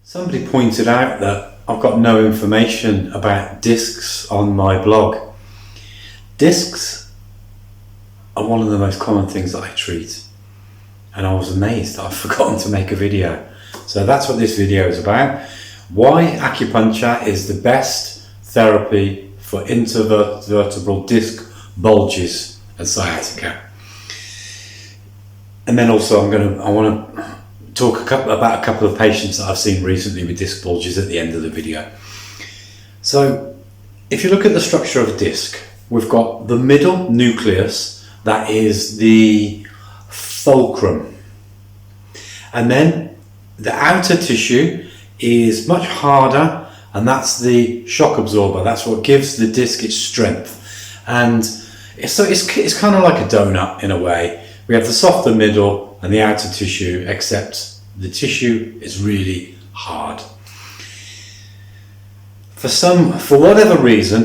Somebody pointed out that I've got no information about discs on my blog. Discs are one of the most common things that I treat, and I was amazed that I've forgotten to make a video. So that's what this video is about. Why acupuncture is the best therapy for intervertebral disc bulges and sciatica. And then also I want to talk about a couple of patients that I've seen recently with disc bulges at the end of the video. So if you look at the structure of a disc, we've got the middle nucleus, that is the fulcrum, and then the outer tissue is much harder, and that's the shock absorber. That's what gives the disc its strength. And it's kind of like a donut in a way. We have the softer middle and the outer tissue, except the tissue is really hard. For some reason,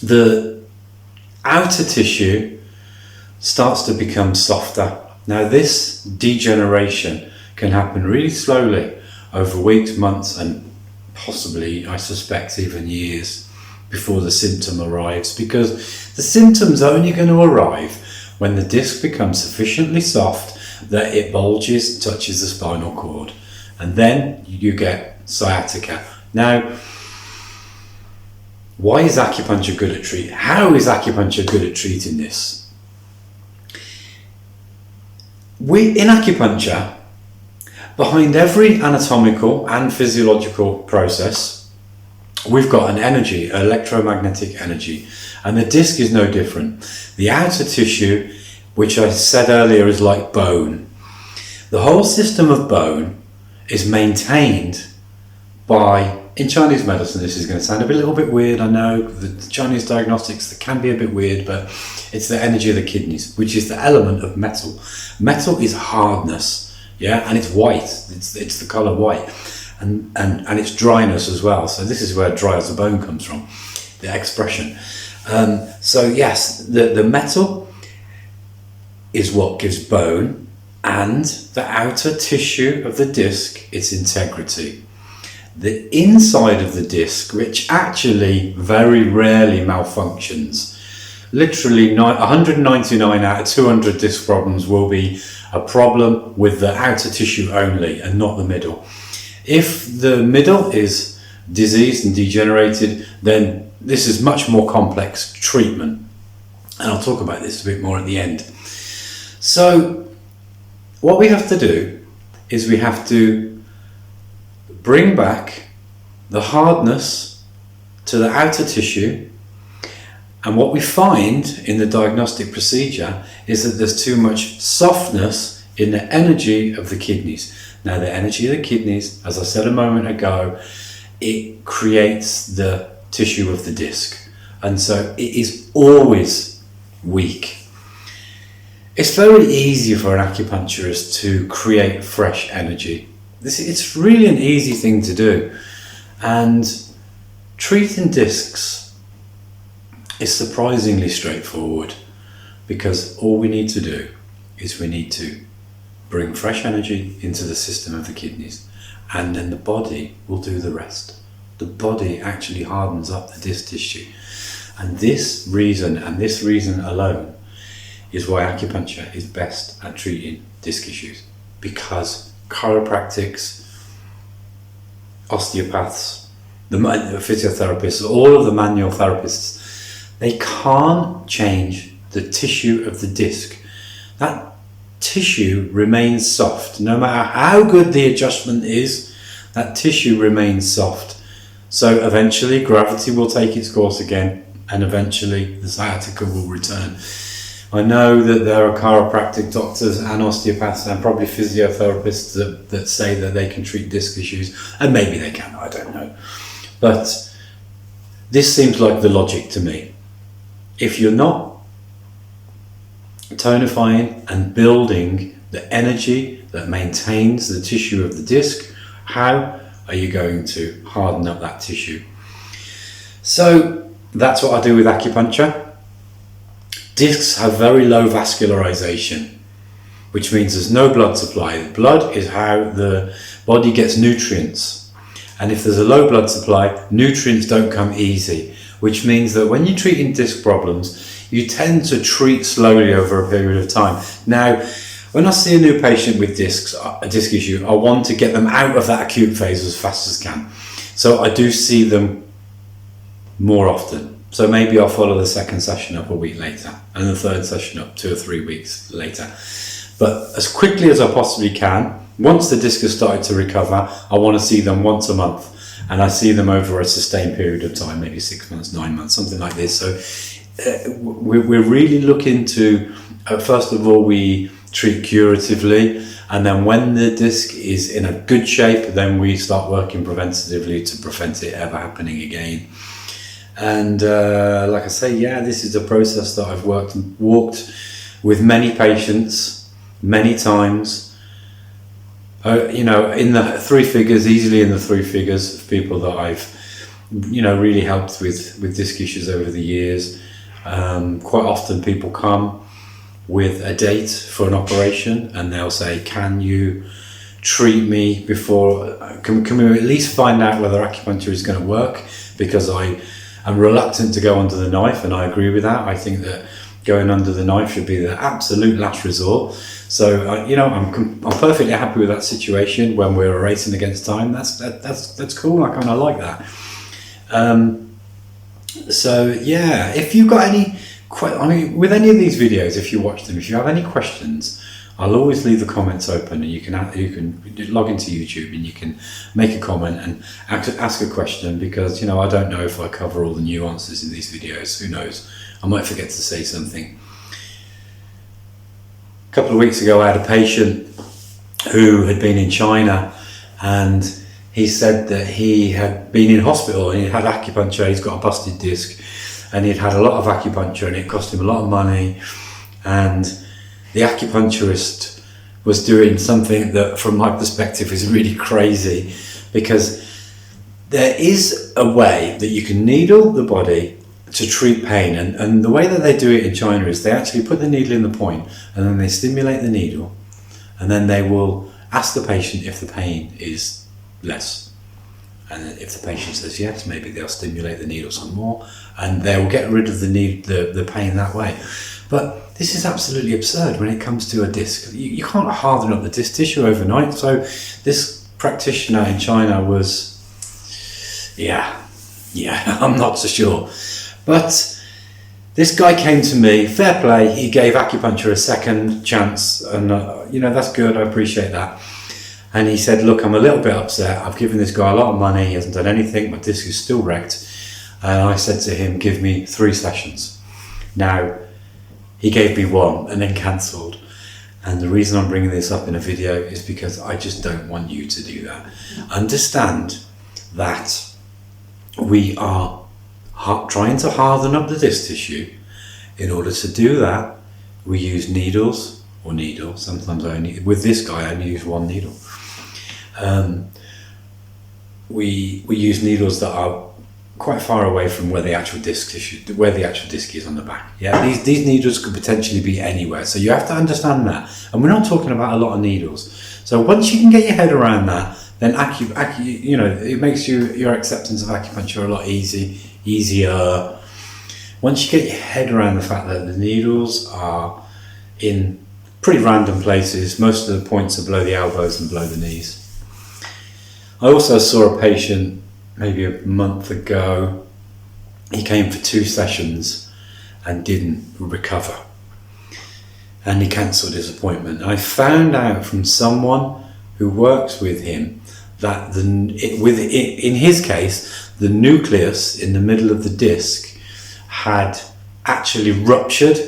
the outer tissue starts to become softer. Now this degeneration can happen really slowly over weeks, months, and possibly, I suspect, even years before the symptom arrives, because the symptom's only going to arrive when the disc becomes sufficiently soft that it bulges, touches the spinal cord, and then you get sciatica. Now, why is acupuncture good at treating? How is acupuncture good at treating this? In acupuncture, behind every anatomical and physiological process, we've got an energy, electromagnetic energy, and the disc is no different. The outer tissue, which I said earlier, is like bone. The whole system of bone is maintained by, in Chinese medicine, this is going to sound a little bit weird, I know, the Chinese diagnostics, they can be a bit weird, but it's the energy of the kidneys, which is the element of metal. Metal is hardness, yeah, and it's white, it's the colour white, and it's dryness as well. So this is where dry as a bone comes from, the expression. So yes, the metal is what gives bone, and the outer tissue of the disc, its integrity. The inside of the disc, which actually very rarely malfunctions, literally 199 out of 200 disc problems will be a problem with the outer tissue only and not the middle. If the middle is diseased and degenerated, then this is much more complex treatment, and I'll talk about this a bit more at the end. So what we have to do is we have to bring back the hardness to the outer tissue, and what we find in the diagnostic procedure is that there's too much softness in the energy of the kidneys. Now the energy of the kidneys, as I said a moment ago, it creates the tissue of the disc, and so it is always weak. It's very easy for an acupuncturist to create fresh energy. It's really an easy thing to do, and treating discs is surprisingly straightforward, because all we need to do is we need to bring fresh energy into the system of the kidneys, and then the body will do the rest. The body actually hardens up the disc tissue, and this reason alone is why acupuncture is best at treating disc issues, because chiropractics, osteopaths, the physiotherapists, all of the manual therapists, they can't change the tissue of the disc. That tissue remains soft. No matter how good the adjustment is, that tissue remains soft. So eventually gravity will take its course again, and eventually the sciatica will return. I know that there are chiropractic doctors and osteopaths and probably physiotherapists that say that they can treat disc issues, and maybe they can, I don't know. But this seems like the logic to me. If you're not tonifying and building the energy that maintains the tissue of the disc, how are you going to harden up that tissue? So that's what I do with acupuncture. Discs have very low vascularization, which means there's no blood supply. The blood is how the body gets nutrients. And if there's a low blood supply, nutrients don't come easy, which means that when you're treating disc problems, you tend to treat slowly over a period of time. Now, when I see a new patient with a disc issue, I want to get them out of that acute phase as fast as I can. So I do see them more often. So maybe I'll follow the second session up a week later and the third session up 2 or 3 weeks later. But as quickly as I possibly can, once the disc has started to recover, I want to see them once a month. And I see them over a sustained period of time, maybe 6 months, 9 months, something like this. So we're really looking to, first of all, we treat curatively. And then when the disc is in a good shape, then we start working preventatively to prevent it ever happening again. And like I say, yeah, this is a process that I've walked with many patients, many times. In the 3 figures, easily in the 3 figures of people that I've, really helped with disc issues over the years. Quite often people come with a date for an operation and they'll say, can you treat me before, can we at least find out whether acupuncture is going to work? Because I am reluctant to go under the knife, and I agree with that. I think that going under the knife should be the absolute last resort. So I'm perfectly happy with that situation when we're racing against time. That's cool. I kind of like that. So yeah, if you've got any, with any of these videos, if you watch them, if you have any questions, I'll always leave the comments open, and you can log into YouTube and you can make a comment and ask a question, because I don't know if I cover all the nuances in these videos. Who knows? I might forget to say something. A couple of weeks ago I had a patient who had been in China, and he said that he had been in hospital and he had acupuncture. He's got a busted disc and he'd had a lot of acupuncture and it cost him a lot of money, and the acupuncturist was doing something that from my perspective is really crazy, because there is a way that you can needle the body to treat pain, and the way that they do it in China is they actually put the needle in the point and then they stimulate the needle, and then they will ask the patient if the pain is less, and if the patient says yes, maybe they'll stimulate the needle some more and they'll get rid of the pain that way. But this is absolutely absurd when it comes to a disc. You can't harden up the disc tissue overnight. So this practitioner in China was, I'm not so sure. But this guy came to me, fair play, he gave acupuncture a second chance, and that's good, I appreciate that. And he said, look, I'm a little bit upset, I've given this guy a lot of money, he hasn't done anything, my disc is still wrecked. And I said to him, give me 3 sessions. Now, he gave me 1 and then cancelled. And the reason I'm bringing this up in a video is because I just don't want you to do that. Understand that we are trying to harden up the disc tissue. In order to do that, we use needles, sometimes with this guy I only use 1 needle. We use needles that are quite far away from where the actual disc is on the back. Yeah, these needles could potentially be anywhere, so you have to understand that. And we're not talking about a lot of needles. So once you can get your head around that, then it makes your acceptance of acupuncture a lot easier. Once you get your head around the fact that the needles are in pretty random places, most of the points are below the elbows and below the knees. I also saw a patient maybe a month ago. He came for 2 sessions and didn't recover, and he cancelled his appointment. I found out from someone who works with him that in his case, the nucleus in the middle of the disc had actually ruptured.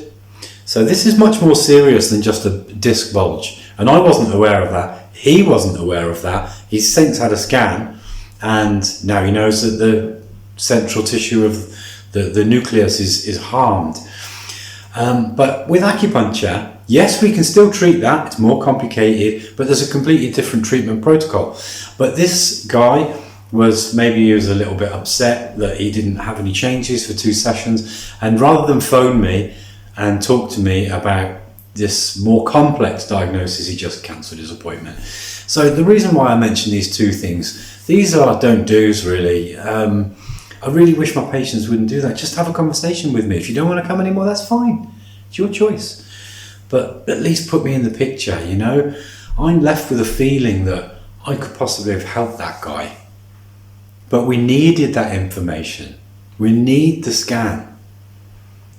So this is much more serious than just a disc bulge, and I wasn't aware of that. He wasn't aware of that. He's since had a scan, and now he knows that the central tissue of the nucleus is harmed. But with acupuncture, yes, we can still treat that. It's more complicated, but there's a completely different treatment protocol. But this guy he was a little bit upset that he didn't have any changes for 2 sessions, and rather than phone me and talk to me about this more complex diagnosis, he just cancelled his appointment. So the reason why I mention these two things, these are don't do's really. I really wish my patients wouldn't do that. Just have a conversation with me. If you don't want to come anymore, that's fine. It's your choice. But at least put me in the picture, you know. I'm left with a feeling that I could possibly have helped that guy. But we needed that information. We need the scan.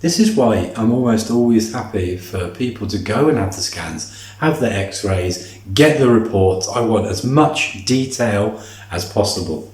This is why I'm almost always happy for people to go and have the scans, have the x-rays, get the reports. I want as much detail as possible.